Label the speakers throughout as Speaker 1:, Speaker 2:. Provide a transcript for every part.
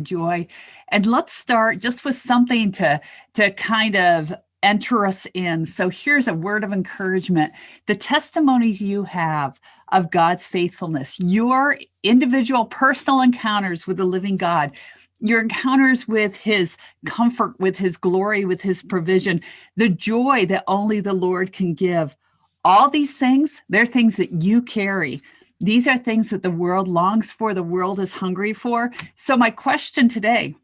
Speaker 1: joy. And let's start just with something to kind of enter us in. So here's a word of encouragement. The testimonies you have of God's faithfulness, your individual personal encounters with the living God, your encounters with his comfort, with his glory, with his provision, the joy that only the Lord can give. All these things, they're things that you carry. These are things that the world longs for, the world is hungry for. So my question today,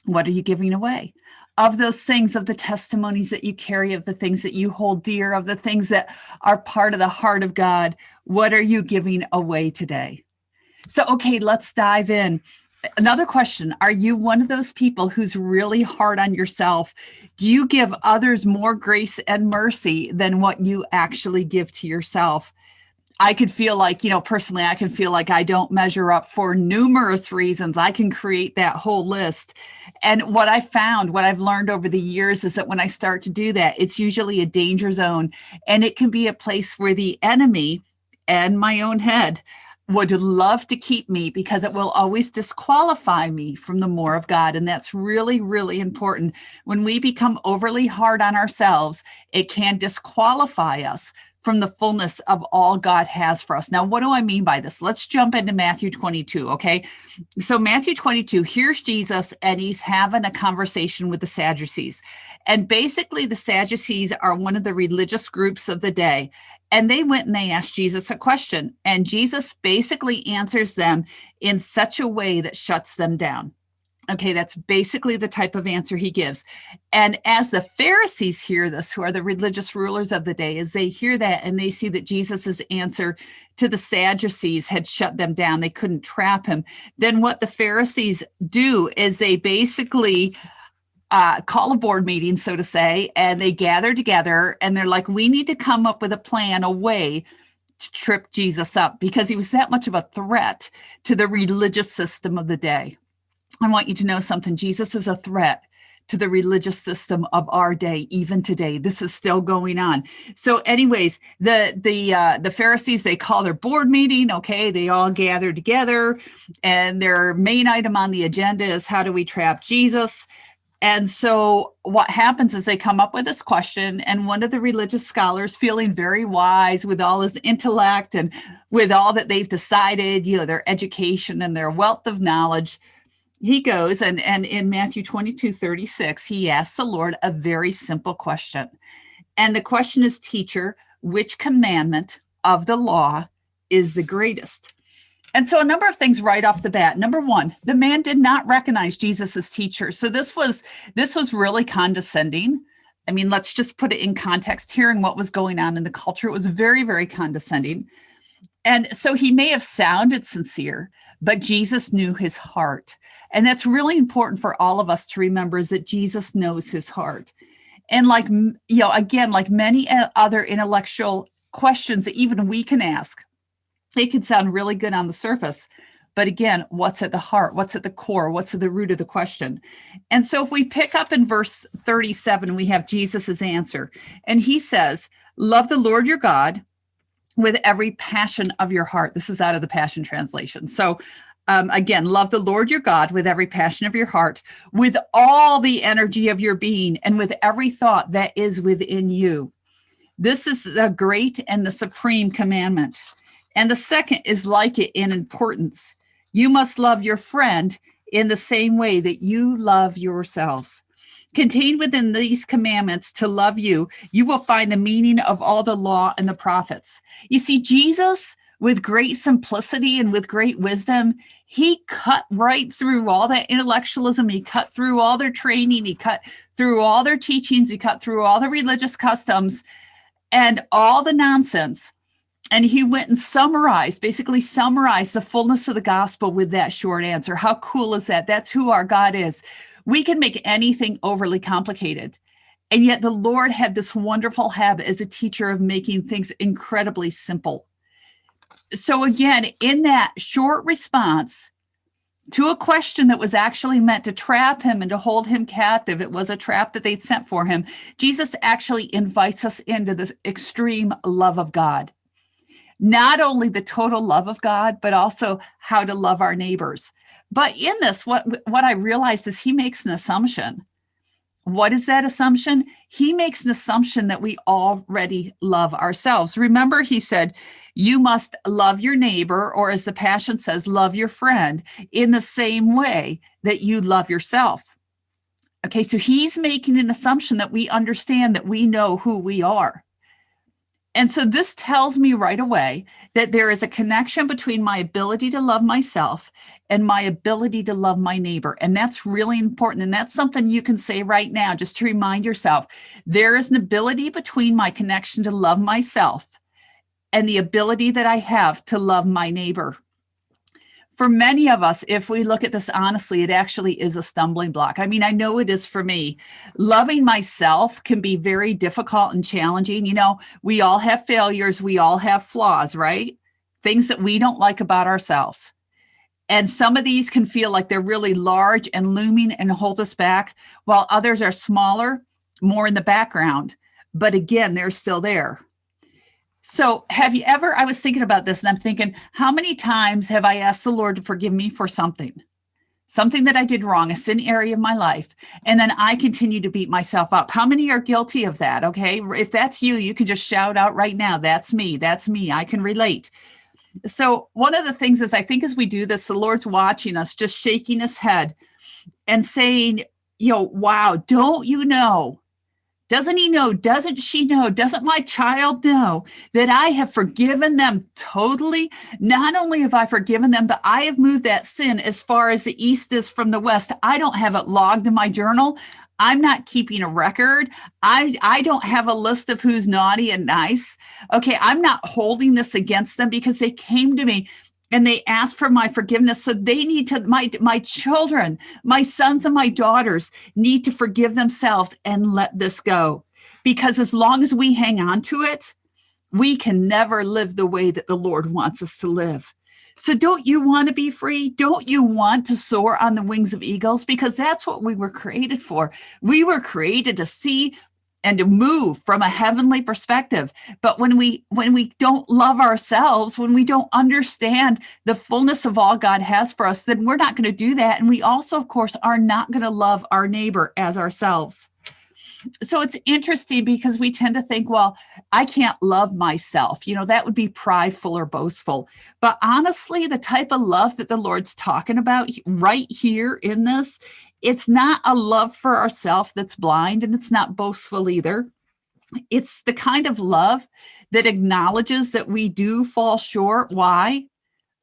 Speaker 1: what are you giving away? Of those things, of the testimonies that you carry, of the things that you hold dear, of the things that are part of the heart of God, what are you giving away today? So, okay, let's dive in. Another question. Are you one of those people who's really hard on yourself? Do you give others more grace and mercy than what you actually give to yourself? I could feel like, personally, I can feel like I don't measure up for numerous reasons. I can create that whole list. And what I found, what I've learned over the years is that when I start to do that, it's usually a danger zone. And it can be a place where the enemy and my own head would love to keep me because it will always disqualify me from the more of God. And that's really, really important. When we become overly hard on ourselves, it can disqualify us from the fullness of all God has for us. Now, what do I mean by this? Let's jump into Matthew 22, okay? So Matthew 22, here's Jesus, and he's having a conversation with the Sadducees. And basically, the Sadducees are one of the religious groups of the day. And they went and they asked Jesus a question. And Jesus basically answers them in such a way that shuts them down. Okay, that's basically the type of answer he gives. And as the Pharisees hear this, who are the religious rulers of the day, as they hear that and they see that Jesus's answer to the Sadducees had shut them down, they couldn't trap him, then what the Pharisees do is they basically call a board meeting, so to say, and they gather together and they're like, we need to come up with a plan, a way to trip Jesus up because he was that much of a threat to the religious system of the day. I want you to know something. Jesus is a threat to the religious system of our day, even today. This is still going on. So anyways, the Pharisees, they call their board meeting. Okay, they all gather together and their main item on the agenda is how do we trap Jesus? And so what happens is they come up with this question, and one of the religious scholars, feeling very wise with all his intellect and with all that they've decided, their education and their wealth of knowledge, he goes and in Matthew 22:36, he asks the Lord a very simple question. And the question is, teacher, which commandment of the law is the greatest? And so a number of things right off the bat. Number one, the man did not recognize Jesus as teacher. So this was really condescending. I mean, let's just put it in context here and what was going on in the culture. It was very, very condescending. And so he may have sounded sincere, but Jesus knew his heart. And that's really important for all of us to remember, is that Jesus knows his heart. And again, like many other intellectual questions that even we can ask, they can sound really good on the surface. But again, what's at the heart? What's at the core? What's at the root of the question? And so if we pick up in verse 37, we have Jesus's answer. And he says, love the Lord your God with every passion of your heart. This is out of the Passion Translation. So again, love the Lord your God with every passion of your heart, with all the energy of your being, and with every thought that is within you. This is the great and the supreme commandment. And the second is like it in importance. You must love your friend in the same way that you love yourself. Contained within these commandments to love you, you will find the meaning of all the law and the prophets. You see, Jesus, with great simplicity and with great wisdom, he cut right through all that intellectualism. He cut through all their training. He cut through all their teachings. He cut through all the religious customs and all the nonsense. And he went and basically summarized the fullness of the gospel with that short answer. How cool is that? That's who our God is. We can make anything overly complicated. And yet the Lord had this wonderful habit as a teacher of making things incredibly simple. So again, in that short response to a question that was actually meant to trap him and to hold him captive, it was a trap that they'd sent for him, Jesus actually invites us into this extreme love of God. Not only the total love of God, but also how to love our neighbors. But in this, what I realized is he makes an assumption. What is that assumption? He makes an assumption that we already love ourselves. Remember, he said, you must love your neighbor, or as the Passion says, love your friend in the same way that you love yourself. Okay, so he's making an assumption that we understand, that we know who we are. And so this tells me right away that there is a connection between my ability to love myself and my ability to love my neighbor. And that's really important. And that's something you can say right now, just to remind yourself, there is an ability between my connection to love myself and the ability that I have to love my neighbor. For many of us, if we look at this honestly, it actually is a stumbling block. I mean, I know it is for me. Loving myself can be very difficult and challenging. You know, we all have failures. We all have flaws, right? Things that we don't like about ourselves. And some of these can feel like they're really large and looming and hold us back, while others are smaller, more in the background. But again, they're still there. So have you ever, I was thinking about this and I'm thinking, how many times have I asked the Lord to forgive me for something that I did wrong, a sin area of my life, and then I continue to beat myself up? How many are guilty of that? Okay. If that's you, you can just shout out right now, that's me, I can relate. So one of the things is, I think as we do this, the Lord's watching us, just shaking his head and saying, wow, don't you know? Doesn't he know? Doesn't she know? Doesn't my child know that I have forgiven them totally? Not only have I forgiven them, but I have moved that sin as far as the east is from the west. I don't have it logged in my journal. I'm not keeping a record. I don't have a list of who's naughty and nice. Okay, I'm not holding this against them because they came to me and they asked for my forgiveness. So they need to, my children, my sons and my daughters need to forgive themselves and let this go. Because as long as we hang on to it, we can never live the way that the Lord wants us to live. So don't you want to be free? Don't you want to soar on the wings of eagles? Because that's what we were created for. We were created to see and to move from a heavenly perspective. But when we don't love ourselves, when we don't understand the fullness of all God has for us, then we're not going to do that. And we also, of course, are not going to love our neighbor as ourselves. So it's interesting because we tend to think, well, I can't love myself. That would be prideful or boastful. But honestly, the type of love that the Lord's talking about right here in this, it's not a love for ourselves that's blind, and it's not boastful either. It's the kind of love that acknowledges that we do fall short. Why?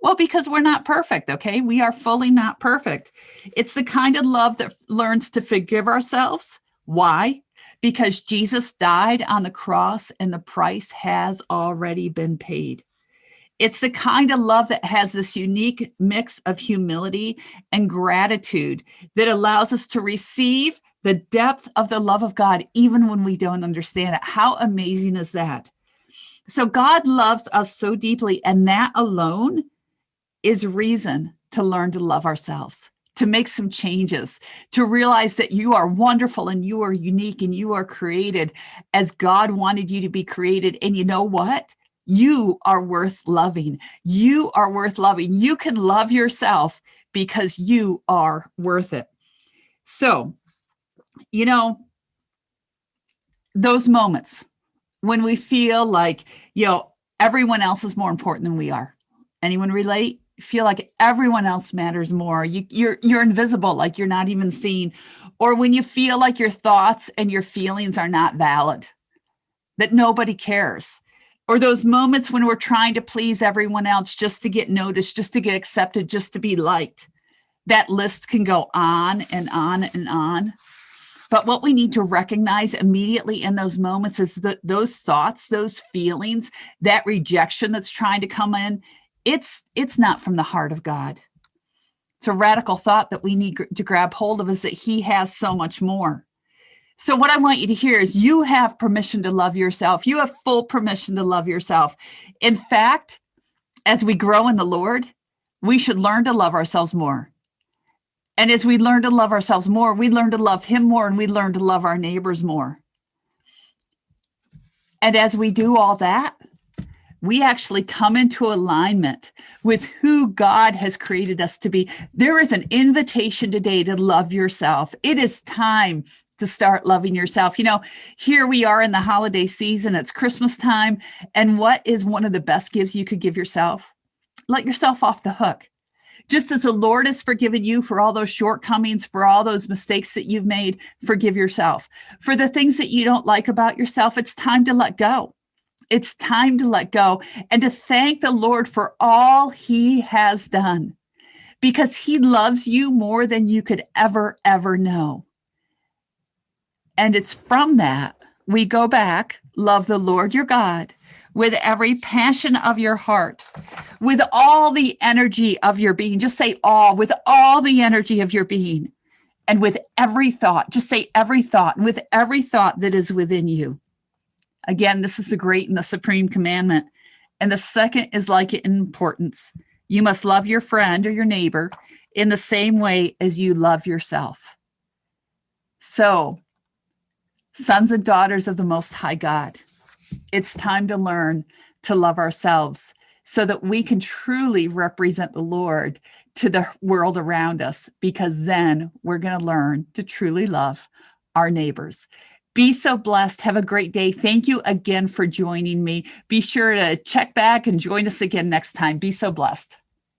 Speaker 1: Well, because we're not perfect, okay? We are fully not perfect. It's the kind of love that learns to forgive ourselves. Why? Because Jesus died on the cross and the price has already been paid. It's the kind of love that has this unique mix of humility and gratitude that allows us to receive the depth of the love of God, even when we don't understand it. How amazing is that? So God loves us so deeply, and that alone is reason to learn to love ourselves, to make some changes, to realize that you are wonderful and you are unique and you are created as God wanted you to be created. And you know what? You are worth loving. You are worth loving. You can love yourself because you are worth it. So, those moments when we feel like, everyone else is more important than we are. Anyone relate? Feel like everyone else matters more. You're invisible, like you're not even seen. Or when you feel like your thoughts and your feelings are not valid, that nobody cares. Or those moments when we're trying to please everyone else just to get noticed, just to get accepted, just to be liked. That list can go on and on and on. But what we need to recognize immediately in those moments is that those thoughts, those feelings, that rejection that's trying to come in, it's not from the heart of God. It's a radical thought that we need to grab hold of, is that he has so much more. So what I want you to hear is you have permission to love yourself. You have full permission to love yourself. In fact, as we grow in the Lord, we should learn to love ourselves more. And as we learn to love ourselves more, we learn to love him more, and we learn to love our neighbors more. And as we do all that, we actually come into alignment with who God has created us to be. There is an invitation today to love yourself. It is time to start loving yourself. You know, here we are in the holiday season, it's Christmas time. And what is one of the best gifts you could give yourself? Let yourself off the hook. Just as the Lord has forgiven you for all those shortcomings, for all those mistakes that you've made, forgive yourself. For the things that you don't like about yourself, it's time to let go. It's time to let go and to thank the Lord for all he has done, because he loves you more than you could ever know. And it's from that we go back, love the Lord your God with every passion of your heart, with all the energy of your being. Just say all, with all the energy of your being, and with every thought. Just say every thought, and with every thought that is within you. Again, this is the great and the supreme commandment. And the second is like it in importance. You must love your friend or your neighbor in the same way as you love yourself. So, sons and daughters of the Most High God, it's time to learn to love ourselves so that we can truly represent the Lord to the world around us, because then we're going to learn to truly love our neighbors. Be so blessed. Have a great day. Thank you again for joining me. Be sure to check back and join us again next time. Be so blessed.